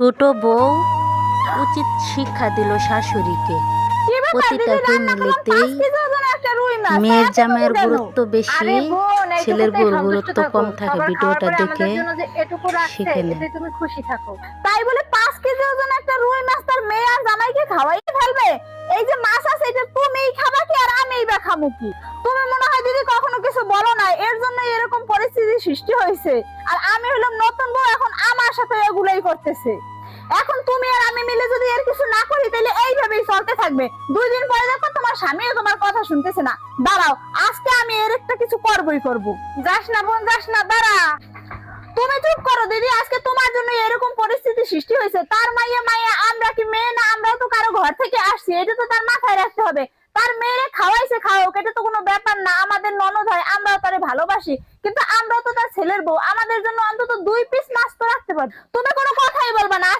ছোট বউ উচিত শিক্ষা দিল শাশুড়িকে। প্রতিটা ফ্যামিলিতেই মেয়ের জামাইয়ের গুরুত্ব বেশি, ছেলের বউর গুরুত্ব কম থাকে। ভিডিওটা দেখে শিখে নে। তুমি খুশি থাকো। তাই বলে 5 কেজি ওজন একটা রুই মাছ তার মেয়ে আর জামাইকে খাওয়াই ফেলবে? এই যে মাছ আছে এটা তুমিই খাবা কি আর আমিই বা খামু কি? তুমি মনে হয় দিদি কখনো কিছু বলো না, এর জন্য এরকম পরিস্থিতি সৃষ্টি হয়েছে। আর আমি হলাম নতুন বউ, এখন আমার সাথে এগুলাই করতেছে। এখন তুমি আর আমি মিলে যদি এর কিছু না করি তাহলে এইভাবেই চলতে থাকবে। 2 দিন পরে দেখো তোমার স্বামীও তোমার কথা শুনতেছে না। দাঁড়াও, আজকে আমি এর একটা কিছু করবই করব। যাস না বোন, যাস না, দাঁড়া। তুমি চুপ করো দিদি, আজকে তোমার জন্য এরকম পরিস্থিতি সৃষ্টি হয়েছে। তার মাইয়া মাইয়া, আমরা কি মেয়ে না? আমরাও তো কারো ঘর থেকে আসছি, এটা তো তার মাথায় রাখতে হবে। তার মেয়েরে খাওয়াইছে, খাওয়াক, এটা তো কোনো ব্যাপার না। আমাদের ননদ হয়, আমরাও তারে ভালোবাসি, কিন্তু আমরাও তো তার ছেলের বউ। আমাদের জন্য অন্তত 2 পিস মাছ তো রাখতে পারি। তুমি কোনো কথাই বলবা না।